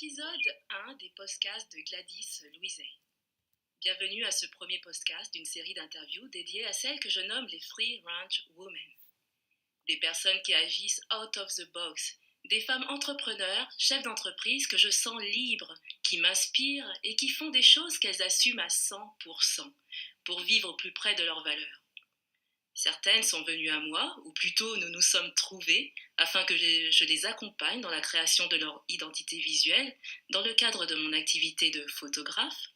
l'épisode 1 des podcasts de Gladys Louiset. Bienvenue à ce premier podcast d'une série d'interviews dédiée à celles que je nomme les Free Range Women. Des personnes qui agissent out of the box, des femmes entrepreneurs, chefs d'entreprise que je sens libres, qui m'inspirent et qui font des choses qu'elles assument à 100% pour vivre au plus près de leurs valeurs. Certaines sont venues à moi, ou plutôt nous nous sommes trouvées, afin que je les accompagne dans la création de leur identité visuelle, dans le cadre de mon activité de photographe,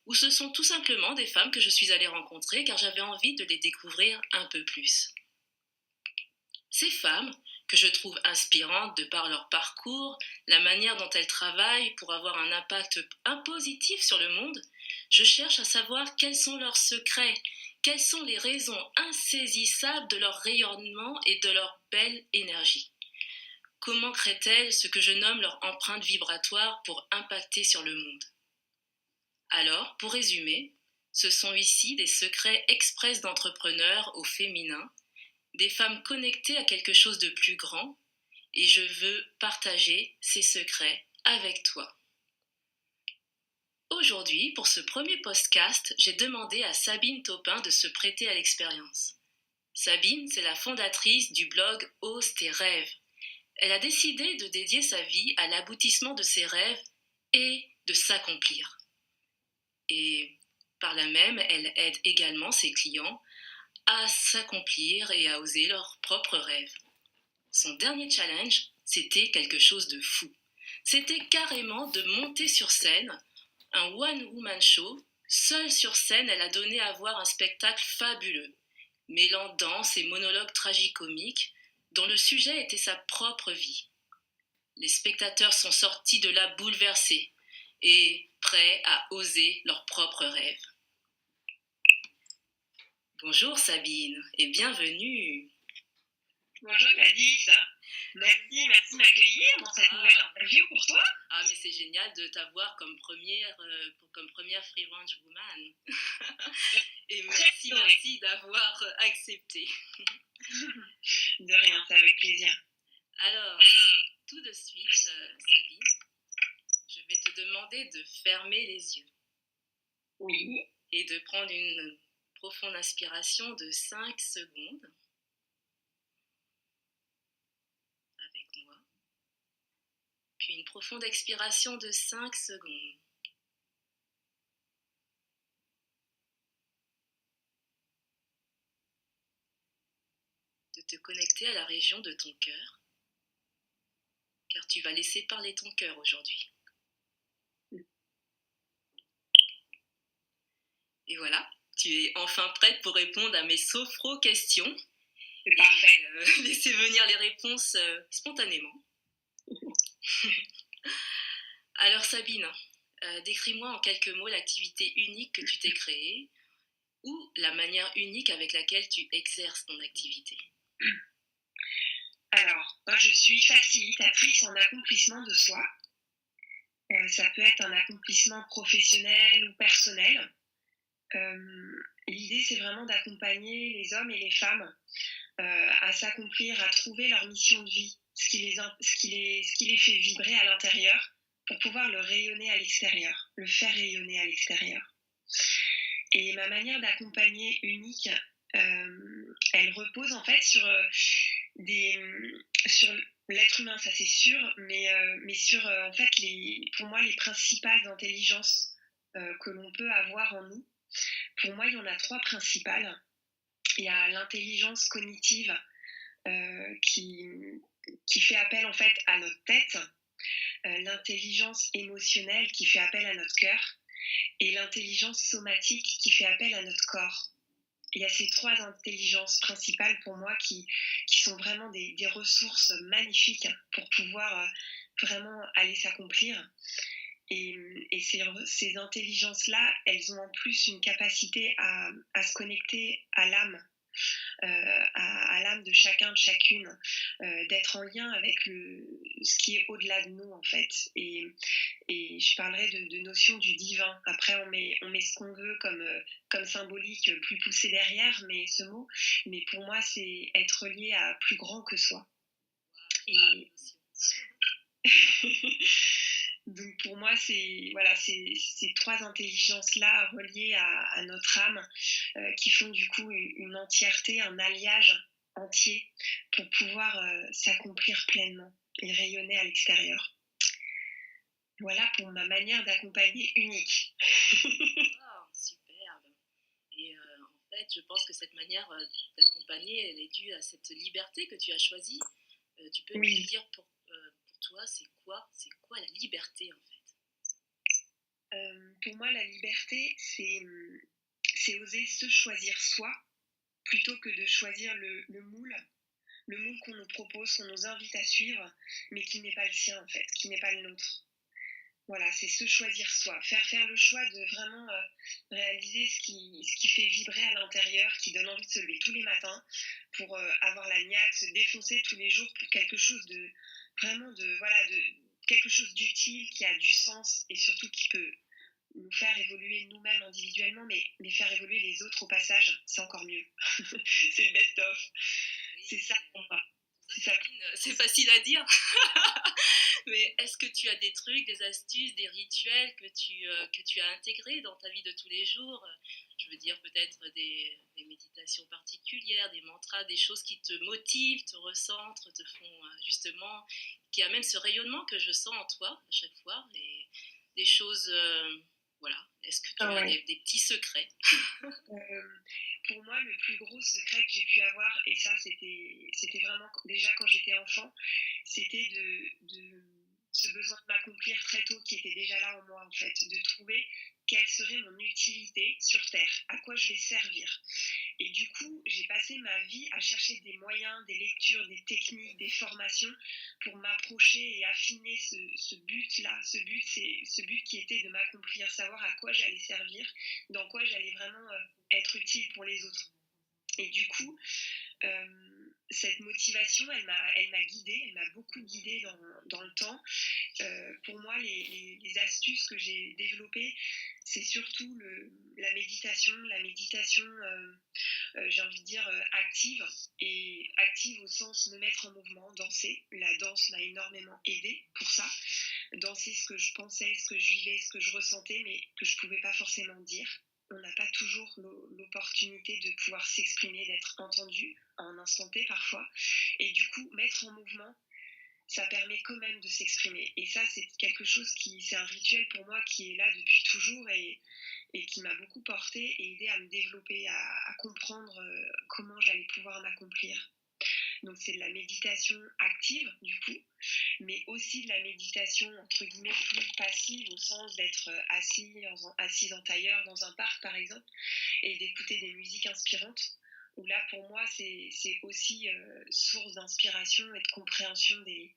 ou ce sont tout simplement des femmes que je suis allée rencontrer car j'avais envie de les découvrir un peu plus. Ces femmes, que je trouve inspirantes de par leur parcours, la manière dont elles travaillent pour avoir un impact positif sur le monde, je cherche à savoir quels sont leurs secrets, quelles sont les raisons insaisissables de leur rayonnement et de leur belle énergie. Comment créent-elles ce que je nomme leur empreinte vibratoire pour impacter sur le monde? Alors, pour résumer, ce sont ici des secrets express d'entrepreneurs au féminin, des femmes connectées à quelque chose de plus grand, et je veux partager ces secrets avec toi. Aujourd'hui, pour ce premier podcast, j'ai demandé à Sabine Taupin de se prêter à l'expérience. Sabine, c'est la fondatrice du blog Ose tes rêves. Elle a décidé de dédier sa vie à l'aboutissement de ses rêves et de s'accomplir. Et par là même, elle aide également ses clients à s'accomplir et à oser leurs propres rêves. Son dernier challenge, c'était quelque chose de fou. C'était carrément de monter sur scène, un one-woman show. Seule sur scène, elle a donné à voir un spectacle fabuleux, mêlant danse et monologues tragicomiques, dont le sujet était sa propre vie. Les spectateurs sont sortis de là bouleversés et prêts à oser leurs propres rêves. Bonjour Sabine et bienvenue. Bonjour Gladys, merci de m'accueillir dans cette nouvelle interview pour toi. Ah mais c'est génial de t'avoir comme première Free Range Woman. Et merci d'avoir accepté. De rien, c'est avec plaisir. Alors, tout de suite, Sabine, je vais te demander de fermer les yeux. Oui. Et de prendre une profonde inspiration de 5 secondes. Avec moi. Puis une profonde expiration de 5 secondes. De te connecter à la région de ton cœur, car tu vas laisser parler ton cœur aujourd'hui. Et voilà, tu es enfin prête pour répondre à mes sophro-questions. C'est parfait. Laisser venir les réponses spontanément. Alors Sabine, décris-moi en quelques mots l'activité unique que tu t'es créée ou la manière unique avec laquelle tu exerces ton activité. Alors, moi je suis facilitatrice en accomplissement de soi. Ça peut être un accomplissement professionnel ou personnel. L'idée c'est vraiment d'accompagner les hommes et les femmes à s'accomplir, à trouver leur mission de vie, ce qui les fait vibrer à l'intérieur pour pouvoir le rayonner à l'extérieur, le faire rayonner à l'extérieur. Et ma manière d'accompagner unique, elle repose en fait sur l'être humain, ça c'est sûr, mais sur en fait pour moi les principales intelligences que l'on peut avoir en nous. Pour moi, il y en a 3 principales. Il y a l'intelligence cognitive qui fait appel en fait à notre tête, l'intelligence émotionnelle qui fait appel à notre cœur et l'intelligence somatique qui fait appel à notre corps. Il y a ces 3 intelligences principales pour moi qui sont vraiment des ressources magnifiques pour pouvoir vraiment aller s'accomplir. Et ces intelligences-là, elles ont en plus une capacité à se connecter à l'âme, à l'âme de chacun, de chacune, d'être en lien avec ce qui est au-delà de nous en fait. Et je parlerai de notion du divin. Après, on met ce qu'on veut comme symbolique plus poussé derrière, mais ce mot. Mais pour moi, c'est être lié à plus grand que soi. Et donc pour moi, c'est voilà, ces trois intelligences-là reliées à notre âme qui font du coup une entièreté, un alliage entier pour pouvoir s'accomplir pleinement et rayonner à l'extérieur. Voilà pour ma manière d'accompagner unique. Wow, superbe. Et en fait, je pense que cette manière d'accompagner, elle est due à cette liberté que tu as choisie. Tu peux Oui. me dire pour toi, c'est quoi la liberté en fait? Pour moi, la liberté, c'est oser se choisir soi plutôt que de choisir le moule qu'on nous propose, qu'on nous invite à suivre, mais qui n'est pas le sien en fait, qui n'est pas le nôtre. Voilà, c'est se choisir soi, faire le choix de vraiment réaliser ce qui fait vibrer à l'intérieur, qui donne envie de se lever tous les matins pour avoir la niaque, se défoncer tous les jours pour quelque chose de vraiment de quelque chose d'utile, qui a du sens et surtout qui peut nous faire évoluer nous-mêmes individuellement, mais faire évoluer les autres au passage, c'est encore mieux. C'est le best-of. Oui, c'est ça pour moi. C'est facile à dire. Mais est-ce que tu as des trucs, des astuces, des rituels que tu as intégrés dans ta vie de tous les jours? Je veux dire peut-être des méditations particulières, des mantras, des choses qui te motivent, te recentrent, te font justement, qui amènent ce rayonnement que je sens en toi à chaque fois, et des choses, voilà. Est-ce que tu as des petits secrets? Pour moi, le plus gros secret que j'ai pu avoir, et ça c'était vraiment déjà quand j'étais enfant, c'était de ce besoin de m'accomplir très tôt qui était déjà là en moi en fait, de trouver quelle serait mon utilité sur Terre, à quoi je vais servir. Et du coup, j'ai passé ma vie à chercher des moyens, des lectures, des techniques, des formations pour m'approcher et affiner ce but-là. Ce but qui était de m'accomplir, savoir à quoi j'allais servir, dans quoi j'allais vraiment être utile pour les autres. Et du coup, cette motivation, elle m'a guidée, elle m'a beaucoup guidée dans le temps. Pour moi, les astuces que j'ai développées, c'est surtout la méditation, j'ai envie de dire active, et active au sens me mettre en mouvement, danser. La danse m'a énormément aidée pour ça. Danser ce que je pensais, ce que je vivais, ce que je ressentais, mais que je ne pouvais pas forcément dire. On n'a pas toujours l'opportunité de pouvoir s'exprimer, d'être entendu à un instant T parfois. Et du coup, mettre en mouvement, ça permet quand même de s'exprimer. Et ça, c'est quelque chose c'est un rituel pour moi qui est là depuis toujours et qui m'a beaucoup porté et aidé à me développer, à comprendre comment j'allais pouvoir m'accomplir. Donc c'est de la méditation active du coup, mais aussi de la méditation entre guillemets plus passive, au sens d'être assise en tailleur dans un parc par exemple, et d'écouter des musiques inspirantes, où là pour moi c'est aussi source d'inspiration et de compréhension des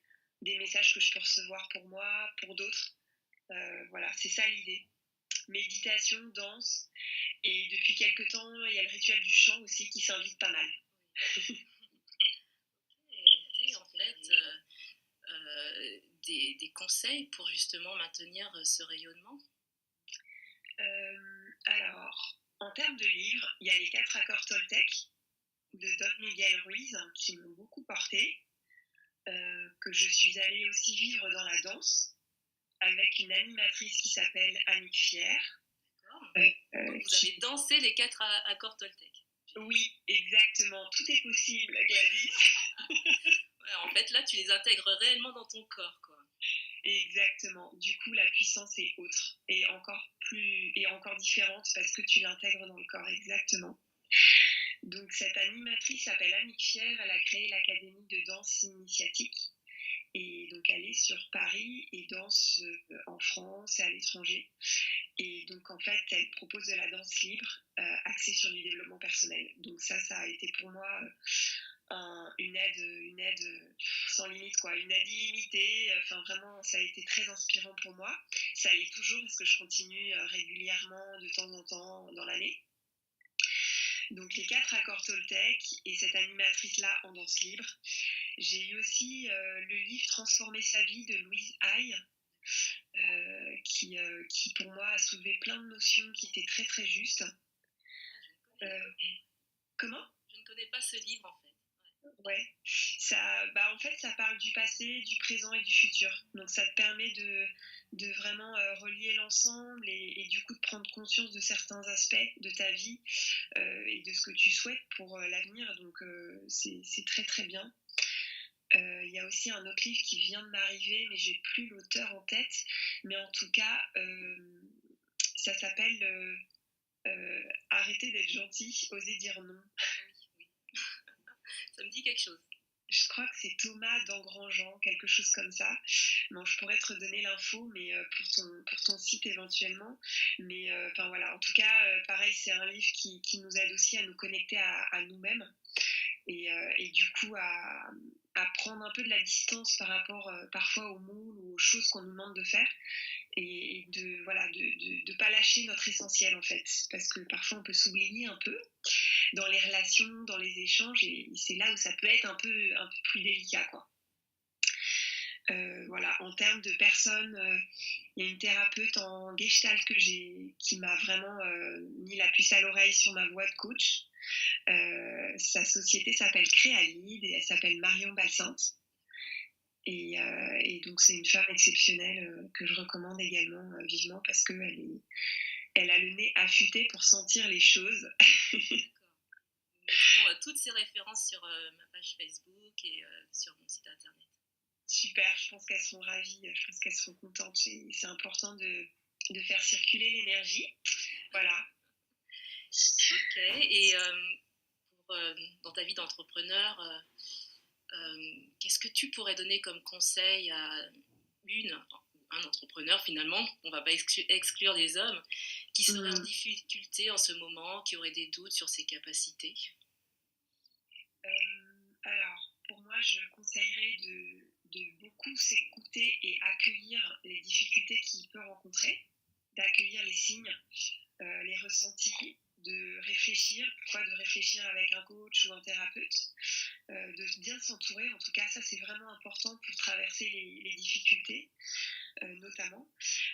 messages que je peux recevoir pour moi, pour d'autres. Voilà, c'est ça l'idée. Méditation, danse, et depuis quelques temps, il y a le rituel du chant aussi qui s'invite pas mal. Et en fait, des conseils pour justement maintenir ce rayonnement? Alors, en termes de livres, il y a les 4 accords Toltec de Don Miguel Ruiz qui m'ont beaucoup porté, que je suis allée aussi vivre dans la danse avec une animatrice qui s'appelle Annick Fier. D'accord. Donc vous avez dansé les 4 accords Toltec? Oui, exactement. Tout est possible, Gladys. Ouais, en fait, là, tu les intègres réellement dans ton corps, quoi. Exactement. Du coup, la puissance est autre et encore différente parce que tu l'intègres dans le corps. Exactement. Donc, cette animatrice s'appelle Annick Fier. Elle a créé l'Académie de danse initiatique. Et donc, elle est sur Paris et danse en France et à l'étranger. Et donc, en fait, elle propose de la danse libre, axée sur du développement personnel. Donc, ça a été pour moi une aide sans limite, quoi, une aide illimitée. Enfin, vraiment, ça a été très inspirant pour moi. Ça l'est toujours parce que je continue régulièrement, de temps en temps, dans l'année. Donc, les 4 accords Toltec et cette animatrice-là en danse libre. J'ai eu aussi le livre Transformer sa vie de Louise Hay, qui pour moi a soulevé plein de notions qui étaient très très justes. Comment ? Je ne connais pas ce livre en fait. Ouais, en fait, ça parle du passé, du présent et du futur. Donc, ça te permet de vraiment relier l'ensemble et du coup de prendre conscience de certains aspects de ta vie et de ce que tu souhaites pour l'avenir. Donc, c'est très très bien. Il y a aussi un autre livre qui vient de m'arriver, mais j'ai plus l'auteur en tête. Mais en tout cas, ça s'appelle Arrêtez d'être gentil, osez dire non. Oui, oui. Ça me dit quelque chose. Je crois que c'est Thomas d'Engrangeant, quelque chose comme ça. Bon, je pourrais te redonner l'info, mais pour ton site éventuellement. Mais enfin voilà, en tout cas, pareil, c'est un livre qui nous aide aussi à nous connecter à nous-mêmes et du coup à prendre un peu de la distance par rapport parfois aux moules ou aux choses qu'on nous demande de faire et de voilà de pas lâcher notre essentiel en fait, parce que parfois on peut s'oublier un peu dans les relations, dans les échanges, et c'est là où ça peut être un peu plus délicat, quoi. Voilà, en termes de personnes, il y a une thérapeute en gestalt qui m'a vraiment mis la puce à l'oreille sur ma voie de coach. Sa société s'appelle Créalide et elle s'appelle Marion Balsinte. Et donc c'est une femme exceptionnelle que je recommande également vivement parce elle a le nez affûté pour sentir les choses. Nous mettrons toutes ces références sur ma page Facebook et sur mon site internet. Super, je pense qu'elles seront ravies, je pense qu'elles seront contentes. C'est important de faire circuler l'énergie. Voilà. Ok, et dans ta vie d'entrepreneur, qu'est-ce que tu pourrais donner comme conseil à un entrepreneur finalement, on ne va pas exclure des hommes, qui serait en difficulté en ce moment, qui aurait des doutes sur ses capacités? Alors, pour moi, je conseillerais de beaucoup s'écouter et accueillir les difficultés qu'il peut rencontrer, d'accueillir les signes, les ressentis, de réfléchir, pourquoi de réfléchir avec un coach ou un thérapeute, de bien s'entourer, en tout cas ça c'est vraiment important pour traverser les difficultés, notamment,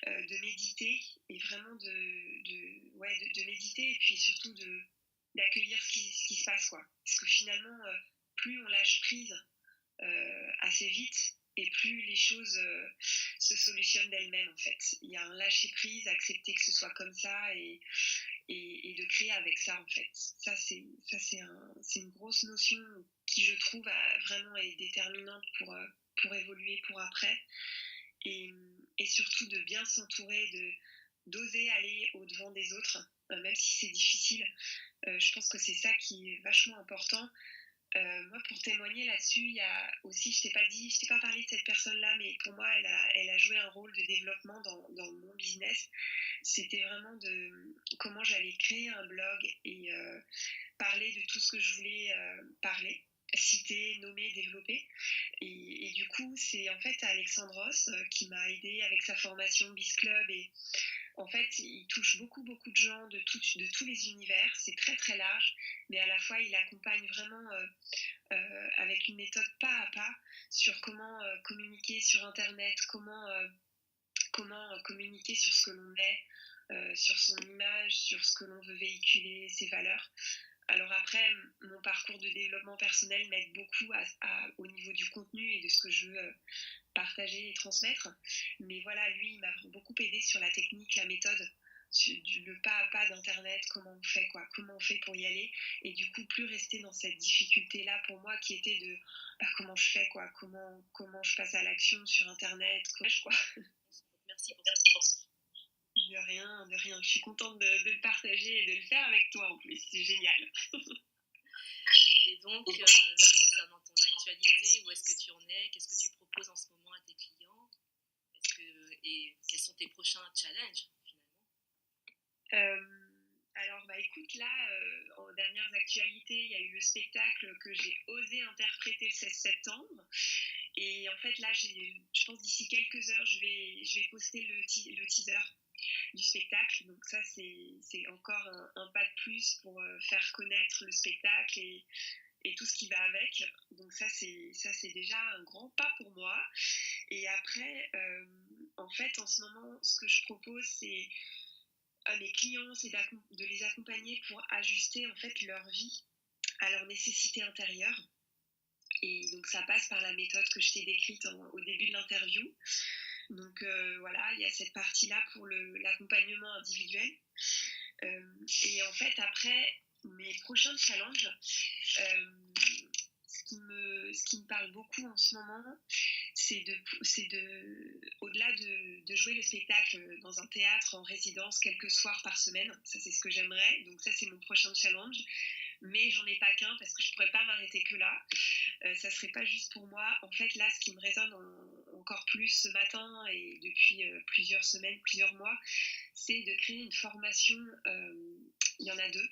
de méditer et vraiment de méditer et puis surtout d'accueillir ce qui se passe, quoi. Parce que finalement, plus on lâche prise assez vite et plus les choses se solutionnent d'elles-mêmes en fait. Il y a un lâcher prise, accepter que ce soit comme ça et de créer avec ça en fait. Ça c'est une grosse notion qui je trouve vraiment est déterminante pour évoluer pour après et surtout de bien s'entourer, d'oser aller au-devant des autres, même si c'est difficile. Je pense que c'est ça qui est vachement important. Moi, pour témoigner là-dessus, il y a aussi, je t'ai pas parlé de cette personne-là, mais pour moi, elle a joué un rôle de développement dans mon business. C'était vraiment de comment j'allais créer un blog et parler de tout ce que je voulais parler, citer, nommer, développer. Et du coup, c'est en fait Alexandre Ross qui m'a aidé avec sa formation Biz Club et en fait, il touche beaucoup, beaucoup de gens de tous les univers. C'est très, très large, mais à la fois, il accompagne vraiment avec une méthode pas à pas sur comment communiquer sur Internet, comment communiquer sur ce que l'on est, sur son image, sur ce que l'on veut véhiculer, ses valeurs. Alors après, mon parcours de développement personnel m'aide beaucoup au niveau du contenu et de ce que je veux partager et transmettre. Mais voilà, lui, il m'a beaucoup aidé sur la technique, la méthode, le pas à pas d'Internet, comment on fait, quoi, comment on fait pour y aller. Et du coup, plus rester dans cette difficulté-là pour moi qui était de comment je fais, quoi, comment je passe à l'action sur Internet, quoi. Merci pour ça. De rien, de rien. Je suis contente de le partager et de le faire avec toi en plus. C'est génial. Et donc, concernant ton actualité, où est-ce que tu en es? Qu'est-ce que tu proposes en ce moment à tes clients? Et quels sont tes prochains challenges finalement? Alors, écoute, là, en dernières actualités, il y a eu le spectacle que j'ai osé interpréter le 16 septembre. Et en fait, là, je pense d'ici quelques heures, je vais poster le teaser du spectacle. Donc ça, c'est encore un pas de plus pour faire connaître le spectacle et tout ce qui va avec. Donc ça, c'est déjà un grand pas pour moi. Et après, en fait, en ce moment, ce que je propose, c'est à mes clients, c'est de les accompagner pour ajuster en fait leur vie à leurs nécessités intérieures. Et donc ça passe par la méthode que je t'ai décrite au début de l'interview. Donc voilà, il y a cette partie-là pour l'accompagnement individuel. Et en fait, après, mes prochains challenges, ce qui me parle beaucoup en ce moment, c'est au-delà de jouer le spectacle dans un théâtre en résidence quelques soirs par semaine. Ça, c'est ce que j'aimerais. Donc ça, c'est mon prochain challenge. Mais j'en ai pas qu'un parce que je pourrais pas m'arrêter que là. Ça serait pas juste pour moi. En fait, là, ce qui me résonne encore plus ce matin et depuis plusieurs semaines, plusieurs mois, c'est de créer une formation. Il y en a deux.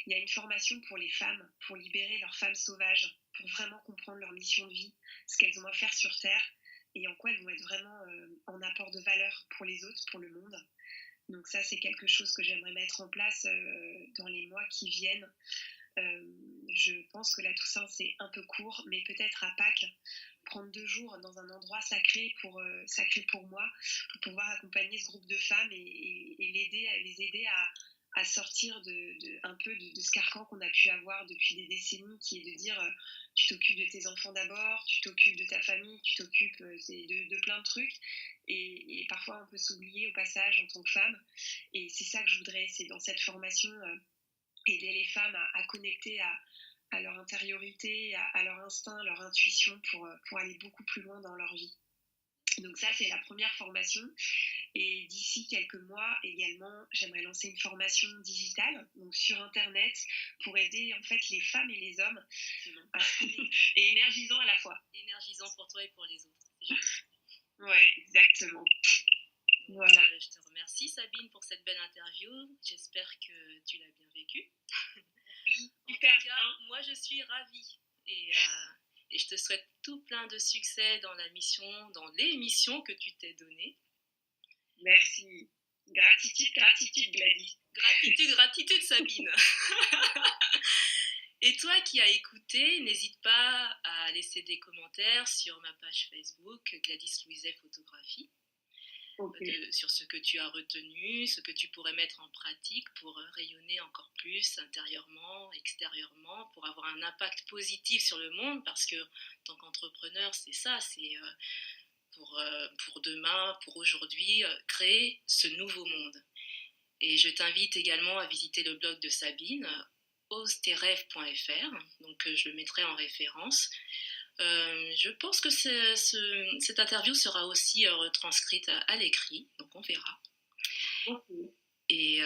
Il y a une formation pour les femmes, pour libérer leurs femmes sauvages, pour vraiment comprendre leur mission de vie, ce qu'elles ont à faire sur Terre et en quoi elles vont être vraiment en apport de valeur pour les autres, pour le monde. Donc ça, c'est quelque chose que j'aimerais mettre en place dans les mois qui viennent. Je pense que la Toussaint, c'est un peu court, mais peut-être à Pâques, prendre 2 jours dans un endroit sacré pour moi, pour pouvoir accompagner ce groupe de femmes et les aider à sortir un peu de ce carcan qu'on a pu avoir depuis des décennies, qui est de dire tu t'occupes de tes enfants d'abord, tu t'occupes de ta famille, tu t'occupes de plein de trucs. Et parfois, on peut s'oublier au passage en tant que femme. Et c'est ça que je voudrais, c'est dans cette formation aider les femmes à connecter à leur intériorité, à leur instinct, leur intuition pour aller beaucoup plus loin dans leur vie. Donc ça, c'est la première formation. Et d'ici quelques mois également, j'aimerais lancer une formation digitale, donc sur Internet, pour aider en fait les femmes et les hommes à se connecter. Et énergisant à la fois. Énergisant pour toi et pour les autres. C'est génial. Ouais, exactement. Donc, voilà. Je te remercie Sabine pour cette belle interview. J'espère que tu l'as bien vécue. En tout cas, moi je suis ravie et je te souhaite tout plein de succès dans les missions que tu t'es données. Merci. Gratitude Gladys. Gratitude Sabine. Et toi qui as écouté, n'hésite pas à laisser des commentaires sur ma page Facebook Gladys Louiset Photographie. Okay. Sur ce que tu as retenu, ce que tu pourrais mettre en pratique pour rayonner encore plus intérieurement, extérieurement, pour avoir un impact positif sur le monde, parce que en tant qu'entrepreneur, c'est ça, c'est pour demain, pour aujourd'hui, créer ce nouveau monde. Et je t'invite également à visiter le blog de Sabine, osetesrêves.fr, donc je le mettrai en référence. Je pense que cette interview sera aussi retranscrite à l'écrit, donc on verra. Okay. Et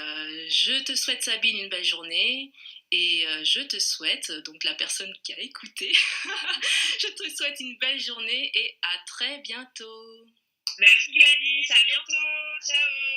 je te souhaite, Sabine, une belle journée. Et je te souhaite, donc la personne qui a écouté, je te souhaite une belle journée et à très bientôt. Merci Gladys, à bientôt, ciao.